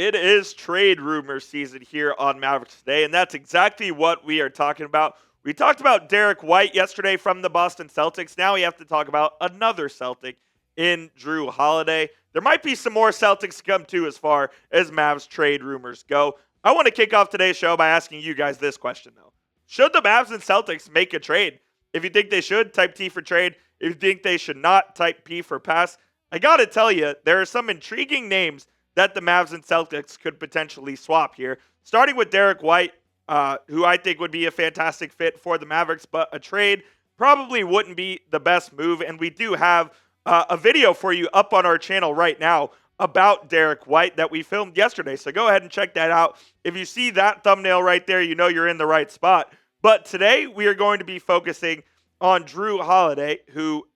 It is trade rumor season here on Mavericks Today, and that's exactly what we are talking about. We talked about Derek White yesterday from the Boston Celtics. Now we have to talk about another Celtic in Jrue Holiday. There might be some more Celtics to come too as far as Mavs trade rumors go. I want to kick off today's show by asking you guys this question, though. Should the Mavs and Celtics make a trade? If you think they should, type T for trade. If you think they should not, type P for pass. I got to tell you, there are some intriguing names that the Mavs and Celtics could potentially swap here. Starting with Derek White, who I think would be a fantastic fit for the Mavericks, but a trade probably wouldn't be the best move. And we do have a video for you up on our channel right now about Derek White that we filmed yesterday. So go ahead and check that out. If you see that thumbnail right there, you know you're in the right spot. But today we are going to be focusing on Jrue Holiday, who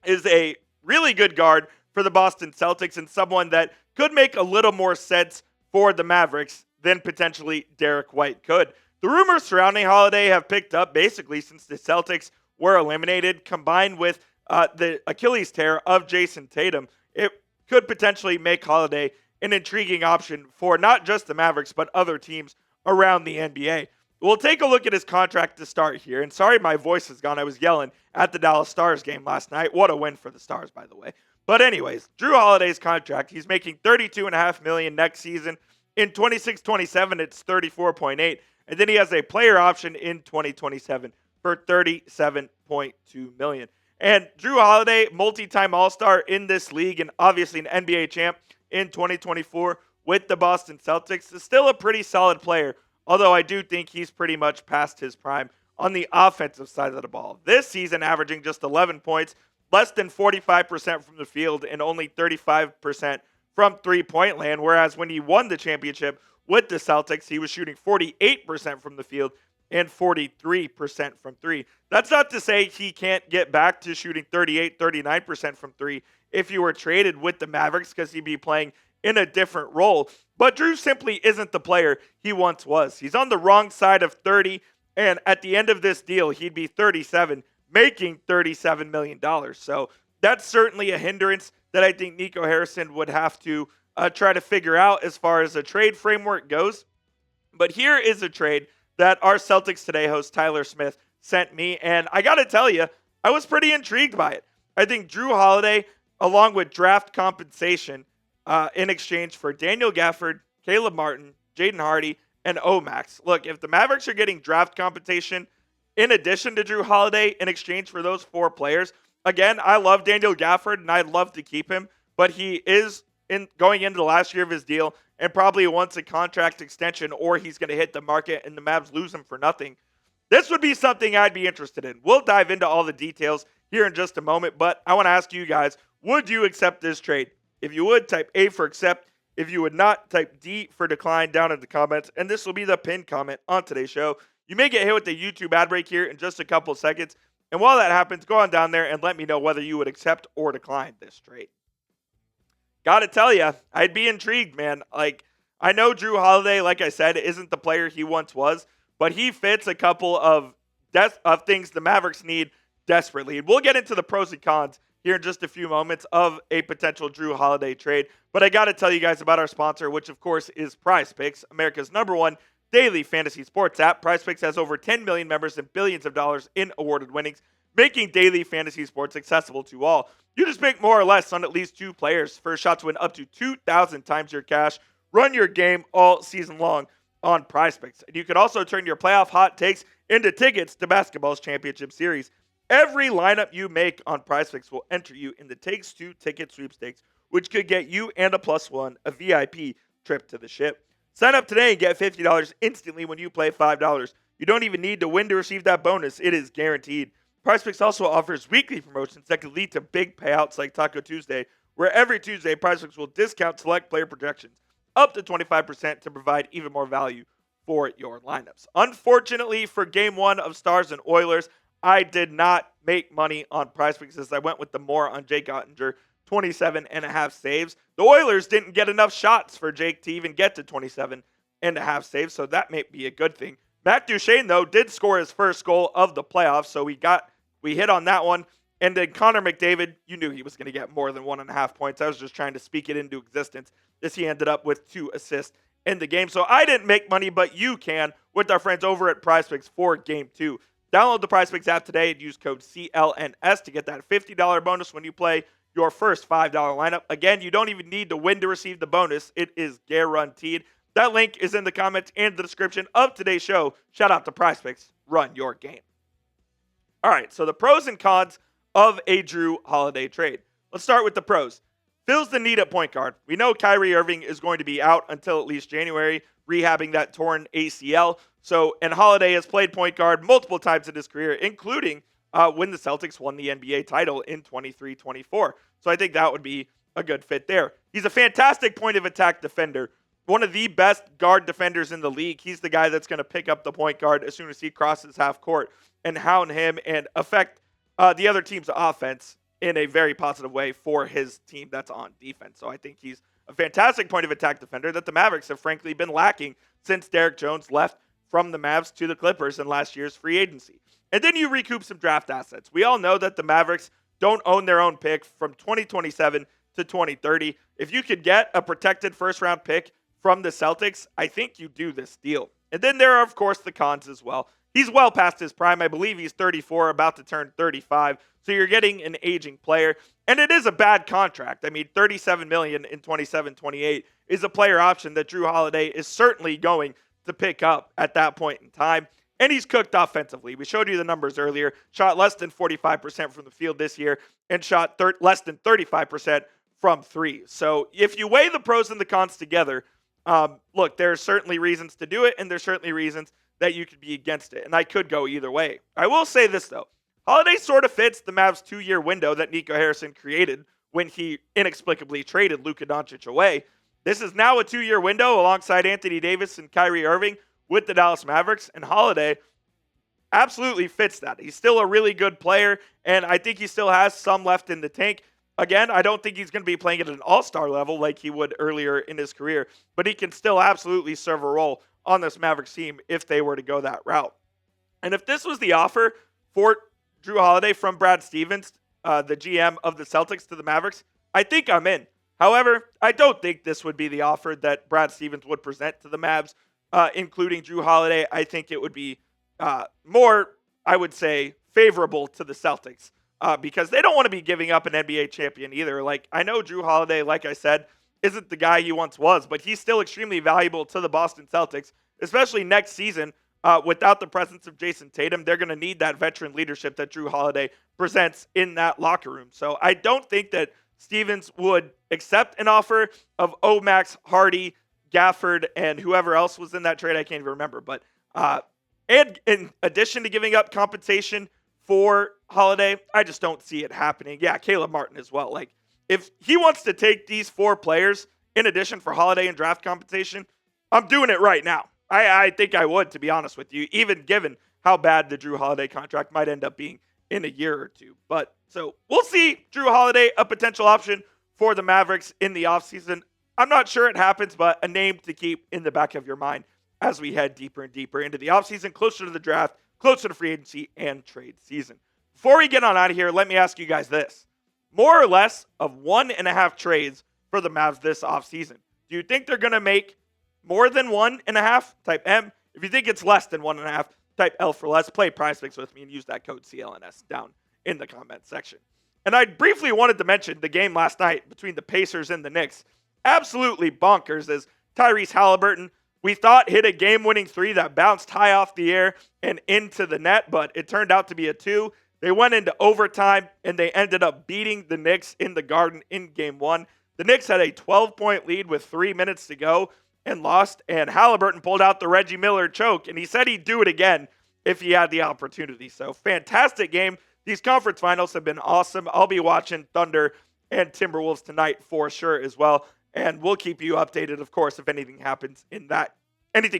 is a really good guard for the Boston Celtics and someone that could make a little more sense for the Mavericks than potentially Derek White could. The rumors surrounding Holiday have picked up basically since the Celtics were eliminated, combined with the Achilles tear of Jason Tatum. It could potentially make Holiday an intriguing option for not just the Mavericks, but other teams around the NBA. We'll take a look at his contract to start here. And sorry my voice is gone. I was yelling at the Dallas Stars game last night. What a win for the Stars, by the way. But anyways, Jrue Holiday's contract, he's making $32.5 million next season. In 26-27, it's $34.8. And then he has a player option in 2027 for $37.2 million. And Jrue Holiday, multi-time All-Star in this league and obviously an NBA champ in 2024 with the Boston Celtics, is still a pretty solid player, although I do think he's pretty much past his prime on the offensive side of the ball. This season, averaging just 11 points, less than 45% from the field, and only 35% from three-point land, whereas when he won the championship with the Celtics, he was shooting 48% from the field and 43% from three. That's not to say he can't get back to shooting 38, 39% from three if you were traded with the Mavericks, because he'd be playing in a different role. But Jrue simply isn't the player he once was. He's on the wrong side of 30, and at the end of this deal, he'd be 37, making $37 million. So that's certainly a hindrance that I think Nico Harrison would have to try to figure out as far as a trade framework goes. But here is a trade that our Celtics Today host Tyler Smith sent me, and I got to tell you, I was pretty intrigued by it. I think Jrue Holiday, along with draft compensation in exchange for Daniel Gafford, Caleb Martin, Jaden Hardy, and Omax. Look, if the Mavericks are getting draft compensation in addition to Jrue Holiday in exchange for those four players, again, I love Daniel Gafford, and I'd love to keep him, but he is going into the last year of his deal and probably wants a contract extension, or he's going to hit the market and the Mavs lose him for nothing. This would be something I'd be interested in. We'll dive into all the details here in just a moment, but I want to ask you guys, would you accept this trade? If you would, type A for accept. If you would not, type D for decline down in the comments, and this will be the pinned comment on today's show. You may get hit with the YouTube ad break here in just a couple of seconds, and while that happens, go on down there and let me know whether you would accept or decline this trade. Gotta tell you, I'd be intrigued, man. Like, I know Jrue Holiday, like I said, isn't the player he once was, but he fits a couple of things the Mavericks need desperately. We'll get into the pros and cons here in just a few moments of a potential Jrue Holiday trade, but I gotta tell you guys about our sponsor, which of course is PrizePicks, America's #1 daily fantasy sports app. PrizePicks has over 10 million members and billions of dollars in awarded winnings, making daily fantasy sports accessible to all. You just pick more or less on at least two players for a shot to win up to 2,000 times your cash. Run your game all season long on PrizePicks. And you can also turn your playoff hot takes into tickets to basketball's championship series. Every lineup you make on PrizePicks will enter you in the Takes Two ticket sweepstakes, which could get you and a +1 a VIP trip to the ship. Sign up today and get $50 instantly when you play $5. You don't even need to win to receive that bonus. It is guaranteed. PrizePicks also offers weekly promotions that can lead to big payouts like Taco Tuesday, where every Tuesday, PrizePicks will discount select player projections up to 25% to provide even more value for your lineups. Unfortunately for Game 1 of Stars and Oilers, I did not make money on PrizePicks as I went with the more on Jake Ottinger, 27.5 saves. The Oilers didn't get enough shots for Jake to even get to 27.5 saves, so that may be a good thing. Matt Duchene, though, did score his first goal of the playoffs, so we hit on that one. And then Connor McDavid, you knew he was going to get more than 1.5 points. I was just trying to speak it into existence as he ended up with 2 assists in the game. So I didn't make money, but you can with our friends over at PrizePicks for Game 2. Download the PrizePicks app today and use code CLNS to get that $50 bonus when you play your first $5 lineup. Again, you don't even need to win to receive the bonus. It is guaranteed. That link is in the comments and the description of today's show. Shout out to PrizePicks. Run your game. All right, so the pros and cons of a Jrue Holiday trade. Let's start with the pros. Fills the need at point guard. We know Kyrie Irving is going to be out until at least January, rehabbing that torn ACL. And Holiday has played point guard multiple times in his career, including when the Celtics won the NBA title in 23-24. So I think that would be a good fit there. He's a fantastic point of attack defender. One of the best guard defenders in the league. He's the guy that's going to pick up the point guard as soon as he crosses half court and hound him and affect the other team's offense in a very positive way for his team that's on defense. So I think he's a fantastic point of attack defender that the Mavericks have frankly been lacking since Derrick Jones left from the Mavs to the Clippers in last year's free agency. And then you recoup some draft assets. We all know that the Mavericks don't own their own pick from 2027 to 2030. If you could get a protected first-round pick from the Celtics, I think you do this deal. And then there are, of course, the cons as well. He's well past his prime. I believe he's 34, about to turn 35. So you're getting an aging player. And it is a bad contract. I mean, $37 million in 27-28 is a player option that Jrue Holiday is certainly going to pick up at that point in time. And he's cooked offensively. We showed you the numbers earlier. Shot less than 45% from the field this year and shot less than 35% from 3. So if you weigh the pros and the cons together, look, there's certainly reasons to do it, and there's certainly reasons that you could be against it. And I could go either way. I will say this, though. Holiday sort of fits the Mavs 2-year window that Nico Harrison created when he inexplicably traded Luka Doncic away. This is now a 2-year window alongside Anthony Davis and Kyrie Irving with the Dallas Mavericks, and Holiday absolutely fits that. He's still a really good player, and I think he still has some left in the tank. Again, I don't think he's going to be playing at an all-star level like he would earlier in his career, but he can still absolutely serve a role on this Mavericks team if they were to go that route. And if this was the offer for Jrue Holiday from Brad Stevens, the GM of the Celtics, to the Mavericks, I think I'm in. However, I don't think this would be the offer that Brad Stevens would present to the Mavs, including Jrue Holiday. I think it would be more, I would say, favorable to the Celtics because they don't want to be giving up an NBA champion either. Like, I know Jrue Holiday, like I said, isn't the guy he once was, but he's still extremely valuable to the Boston Celtics, especially next season. Without the presence of Jason Tatum, they're going to need that veteran leadership that Jrue Holiday presents in that locker room. So I don't think that Stevens would accept an offer of Max, Hardy, Gafford, and whoever else was in that trade. I can't even remember. But and in addition to giving up compensation for Holiday, I just don't see it happening. Yeah, Caleb Martin as well. Like, if he wants to take these 4 players in addition for Holiday and draft compensation, I'm doing it right now. I think I would, to be honest with you, even given how bad the Jrue Holiday contract might end up being in a year or two. But so we'll see Jrue Holiday, a potential option for the Mavericks in the offseason. I'm not sure it happens, but a name to keep in the back of your mind as we head deeper and deeper into the offseason, closer to the draft, closer to free agency and trade season. Before we get on out of here, let me ask you guys this. More or less of 1.5 trades for the Mavs this offseason. Do you think they're going to make more than 1.5? Type M. If you think it's less than 1.5, type L for less. Play PrizePicks with me and use that code CLNS down in the comment section. And I briefly wanted to mention the game last night between the Pacers and the Knicks. Absolutely bonkers as Tyrese Halliburton, we thought, hit a game-winning 3 that bounced high off the air and into the net, but it turned out to be a 2. They went into overtime, and they ended up beating the Knicks in the Garden in Game 1. The Knicks had a 12-point lead with 3 minutes to go and lost, and Halliburton pulled out the Reggie Miller choke, and he said he'd do it again if he had the opportunity. So, fantastic game. These conference finals have been awesome. I'll be watching Thunder and Timberwolves tonight for sure as well, and we'll keep you updated, of course, if anything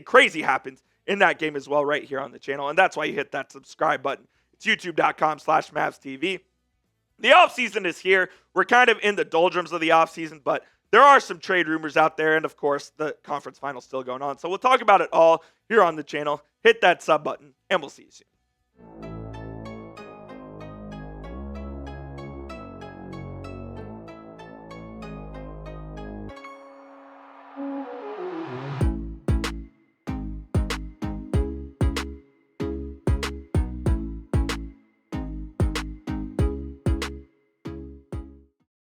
crazy happens in that game as well right here on the channel, and that's why you hit that subscribe button. It's youtube.com/MavsTV. The offseason is here. We're kind of in the doldrums of the offseason, but there are some trade rumors out there, and of course, the conference final's still going on. So we'll talk about it all here on the channel. Hit that sub button, and we'll see you soon.